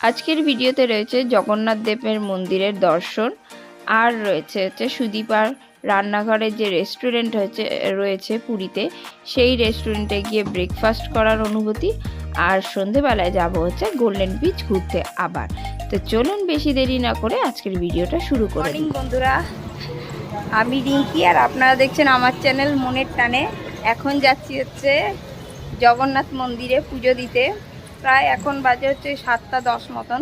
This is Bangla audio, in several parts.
আজকের ভিডিওতে রয়েছে জগন্নাথ দেবের মন্দিরের দর্শন, আর রয়েছে সুদীপার রান্নাঘরের যে রেস্টুরেন্ট রয়েছে পুরীতে, সেই রেস্টুরেন্টে গিয়ে ব্রেকফাস্ট করার অনুভূতি। আর সন্ধেবেলায় যাব গোল্ডেন বিচ ঘুরতে আবার। তো চলুন বেশি দেরি না করে আজকের ভিডিওটা শুরু করি। মর্নিং বন্ধুরা, আমি রিঙ্কি আর আপনারা দেখছেন আমার চ্যানেল মনের টানে। এখন যাচ্ছি জগন্নাথ মন্দিরে পুজো দিতে। প্রায় এখন বাজে 7:10 মতন।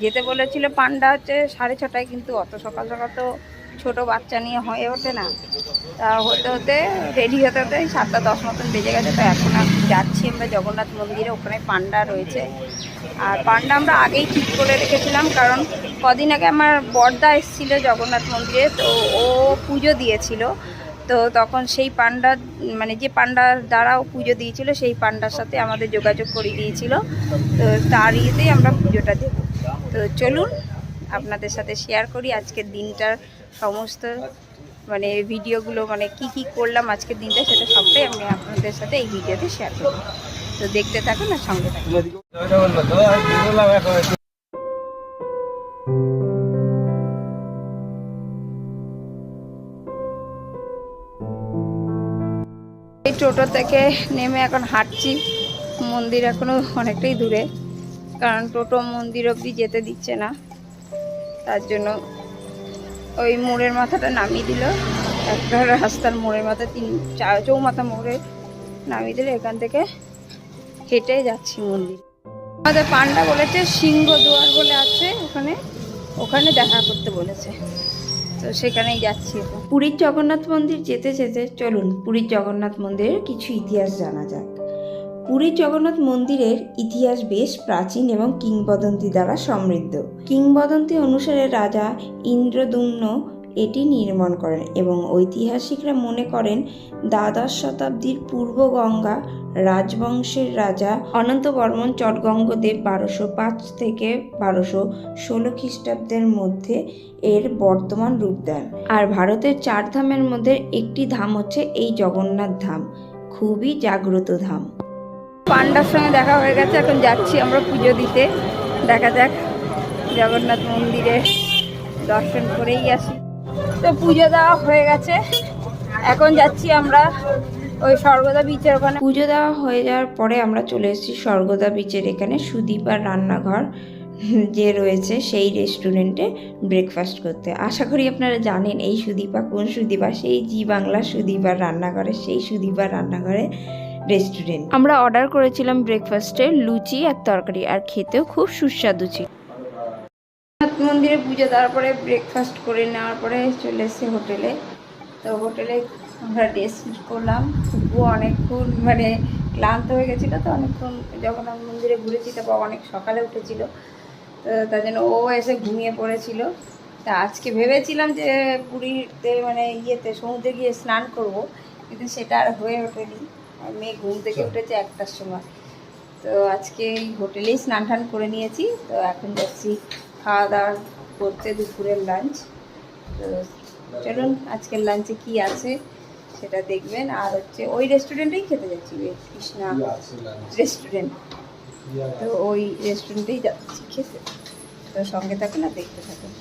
যেতে বলেছিল পান্ডা 6:30, কিন্তু অত সকাল সকাল তো ছোটো বাচ্চা নিয়ে হয়ে ওঠে না। তা হতে হতে রেডি হতে হতে 7:10 মতন বেজে গেছে। তো এখন যাচ্ছি আমরা জগন্নাথ মন্দিরে। ওখানে পান্ডা রয়েছে, আর পান্ডা আমরা আগেই ঠিক করে রেখেছিলাম, কারণ কদিন আগে আমার বড়দা এসেছিল জগন্নাথ মন্দিরে, তো ও পুজো দিয়েছিল। তো তখন সেই পান্ডা যে পান্ডার দ্বারাও পুজো দিয়েছিল, সেই পান্ডার সাথে আমাদের যোগাযোগ করে দিয়েছিল। তো তার ইয়েতেই আমরা পুজোটা দেব। তো চলুন আপনাদের সাথে শেয়ার করি আজকের দিনটার সমস্ত ভিডিওগুলো, কি কি করলাম আজকের দিনটা, সেটা সবটাই আমি আপনাদের সাথে এই ভিডিওতে শেয়ার করব। তো দেখতে থাকুন আর সঙ্গে থাকুন। এই টোটো থেকে নেমে এখন হাঁটছি। মন্দির এখনো অনেকটাই দূরে, কারণ টোটো মন্দির অবধি যেতে দিচ্ছে না। তার জন্য ওই মোড়ের মাথাটা নামিয়ে দিল, একটা রাস্তার মোড়ের মাথা চৌমাথা মোড়ে নামিয়ে দিল। এখান থেকে হেঁটে যাচ্ছি মন্দির। আমাদের পান্ডা বলেছে সিংহদুয়ার বলে আছে, ওখানে দেখা করতে বলেছে। তো সেখানেই যাচ্ছি। পুরীর জগন্নাথ মন্দির যেতে যেতে চলুন পুরীর জগন্নাথ মন্দিরের কিছু ইতিহাস জানা যাক। পুরীর জগন্নাথ মন্দিরের ইতিহাস বেশ প্রাচীন এবং কিংবদন্তি দ্বারা সমৃদ্ধ। কিংবদন্তি অনুসারে রাজা ইন্দ্রদ্যুম্ন এটি নির্মাণ করেন এবং ঐতিহাসিকরা মনে করেন দ্বাদশ শতাব্দীর পূর্ব গঙ্গা রাজবংশের রাজা অনন্তবর্মন চটগঙ্গদেব 1205 থেকে 1216 খ্রিস্টাব্দের মধ্যে এর বর্তমান রূপ দেন। আর ভারতের 4 ধামের মধ্যে একটি ধাম এই জগন্নাথ ধাম, খুবই জাগ্রত ধাম। পান্ডার সঙ্গে দেখা হয়ে গেছে, এখন যাচ্ছি আমরা পুজো দিতে। দেখা যাক, জগন্নাথ মন্দিরে দর্শন করেই আসি। তো পুজো দেওয়া হয়ে গেছে, এখন যাচ্ছি আমরা ওই স্বর্গদা বিচের ওখানে। পুজো দেওয়া হয়ে যাওয়ার পরে আমরা চলে এসেছি স্বর্গদা বিচের এখানে সুদীপার রান্নাঘর যে রয়েছে সেই রেস্টুরেন্টে ব্রেকফাস্ট করতে। আশা করি আপনারা জানেন এই সুদীপা কোন সুদীপা, সেই জি বাংলা সুদীপার রান্নাঘরে, সেই সুদীপার রান্নাঘরে রেস্টুরেন্ট। আমরা অর্ডার করেছিলাম ব্রেকফাস্টে লুচি আর তরকারি, আর খেতেও খুব সুস্বাদু ছিল। মন্দিরে পুজো দেওয়ার পরে ব্রেকফাস্ট করে নেওয়ার পরে চলে এসেছি হোটেলে। তো হোটেলে আমরা রেস্ট করলাম। অনেকক্ষণ ক্লান্ত হয়ে গেছিলো, তো অনেকক্ষণ জগন্নাথ মন্দিরে ঘুরেছি। তারপর অনেক সকালে উঠেছিল, তো তার জন্য ও এসে ঘুমিয়ে পড়েছিল। তা আজকে ভেবেছিলাম যে পুরীতে ইয়েতে সমুদ্রে গিয়ে স্নান করব, কিন্তু সেটা আর হয়ে ওঠেনি। মেয়ে ঘুম থেকে উঠেছে 1টার সময়। তো আজকে এই হোটেলেই স্নান টান করে নিয়েছি। তো এখন যাচ্ছি খাওয়া দাওয়া করতে, দুপুরের লাঞ্চ। তো চলুন আজকের লাঞ্চে কি আছে সেটা দেখবেন। আর ওই রেস্টুরেন্টেই খেতে যাচ্ছি, কৃষ্ণা রেস্টুরেন্ট। তো ওই রেস্টুরেন্টেই যাচ্ছি খেতে। তো সঙ্গে থাকুন আর দেখতে থাকুন।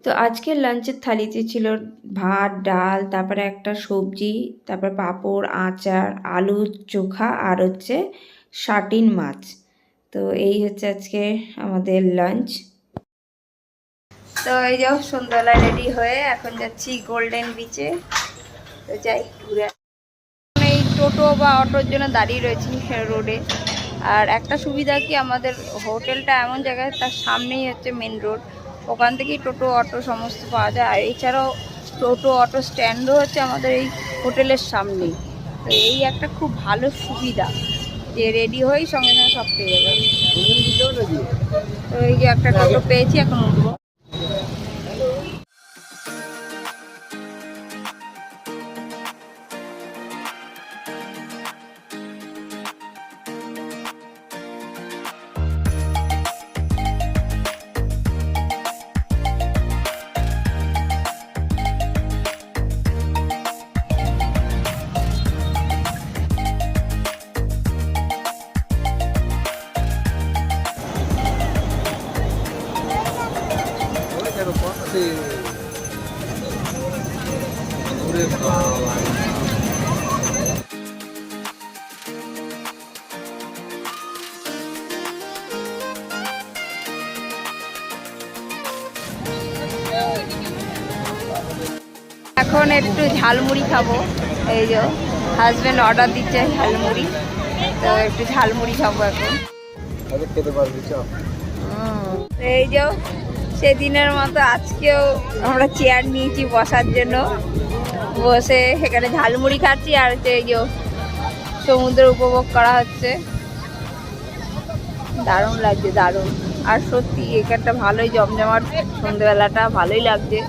তো আজকের লাঞ্চের থালিতে ছিল ভাত, ডাল, তারপরে একটা সবজি, তারপর পাঁপড়, আচার, আলু চোখা, আর শাটিন মাছ। তো এই আজকে আমাদের লাঞ্চ। তো এই যে সন্ধ্যাবেলা রেডি হয়ে এখন যাচ্ছি গোল্ডেন বিচে। তো যাই ঘুরে। এই টোটো বা অটোর জন্য দাঁড়িয়ে রয়েছি রোডে। আর একটা সুবিধা কি, আমাদের হোটেলটা এমন জায়গায়, তার সামনেই মেন রোড, ওখান থেকেই টোটো অটো সমস্ত পাওয়া যায়। আর এছাড়াও টোটো অটো স্ট্যান্ডও আমাদের এই হোটেলের সামনেই। তো এই একটা খুব ভালো সুবিধা যে রেডি হয়েই সঙ্গে সঙ্গে সব পেয়ে যাবে। তো এই যে একটা টোটো পেয়েছি, এখন উঠবো। এখন একটু ঝালমুড়ি খাবো। এই যে হাজবেন্ড অর্ডার দিচ্ছে ঝালমুড়ি, তো একটু ঝালমুড়ি খাবো এখন। এই যে সেদিনের মতো আজকেও আমরা চেয়ার নিয়েছি বসার জন্য, বসে সেখানে ঝালমুড়ি খাচ্ছি আর এই যে সমুদ্র উপভোগ করা হচ্ছে। দারুণ লাগছে, দারুণ। আর সত্যি এখানটা ভালোই জমজমাট, সন্ধ্যেবেলাটা ভালোই লাগছে।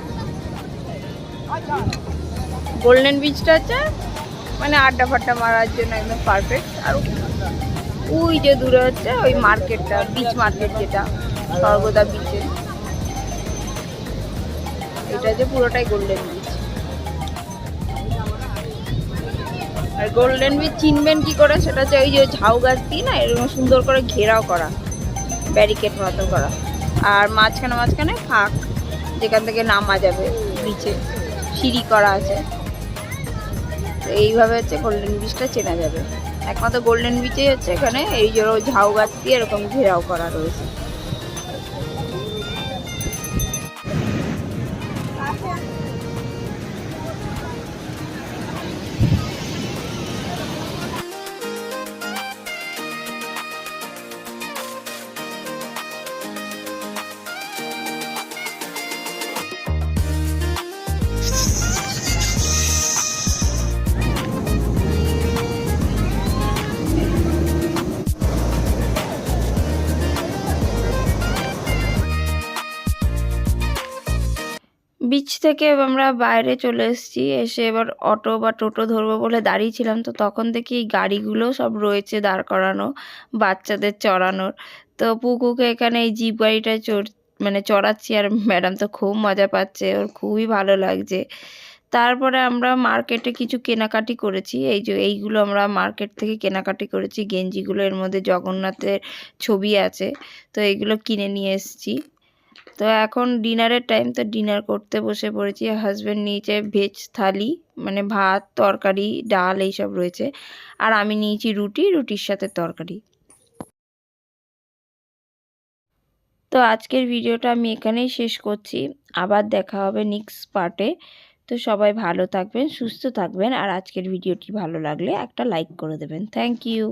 গোল্ডেন বিচটা হচ্ছে মানে আড্ডা ফাড্ডা মারার জন্য একদম পারফেক্ট। আর ওই যে দূরে হচ্ছে ওই মার্কেটটা, বিচ মার্কেট, যেটা স্বর্গদা বিচে, এটা যে পুরোটাই গোল্ডেন বিচ। আর গোল্ডেন বিচ চিনবেন কি করে, সেটা হচ্ছে ওই যে ঝাউ গাছ দিয়ে না এরকম সুন্দর করে ঘেরাও করা, ব্যারিকেড মতো করা, আর মাঝখানে মাঝখানে ফাঁক, যেখান থেকে নামা যাবে বিচে, সিঁড়ি করা আছে। তো এইভাবে হচ্ছে গোল্ডেন বিচটা চেনা যাবে। একমাত্র গোল্ডেন বিচেই হচ্ছে এখানে এই যে ঝাউ গাছ দিয়ে এরকম ঘেরাও করা রয়েছে। বিচ থেকে আমরা বাইরে চলে এসেছি, এসে এবার অটো বা টোটো ধরবো বলে দাঁড়িয়েছিলাম। তো তখন থেকে এই গাড়িগুলো সব রয়েছে দাঁড় করানো বাচ্চাদের চড়ানোর। তো পুকুকে এখানে এই জিপ গাড়িটায় মানে চড়াচ্ছি, আর ম্যাডাম তো খুব মজা পাচ্ছে, ওর খুবই ভালো লাগছে। তারপরে আমরা মার্কেটে কিছু কেনাকাটি করেছি। এই যে এইগুলো আমরা মার্কেট থেকে কেনাকাটি করেছি, গেঞ্জিগুলো, এর মধ্যে জগন্নাথের ছবি আছে, তো এইগুলো কিনে নিয়ে এসেছি। তো এখন ডিনারের টাইম, তো ডিনার করতে বসে পড়েছি। হাজব্যান্ড নিয়েছে ভেজ থালি, মানে ভাত, তরকারি, ডাল এইসব রয়েছে, আর আমি নিয়েছি রুটি, রুটির সাথে তরকারি। তো আজকের ভিডিওটা আমি এখানেই শেষ করছি, আবার দেখা হবে নেক্সট পার্টে। তো সবাই ভালো থাকবেন, সুস্থ থাকবেন, আর আজকের ভিডিওটি ভালো লাগলে একটা লাইক করে দেবেন। Thank you.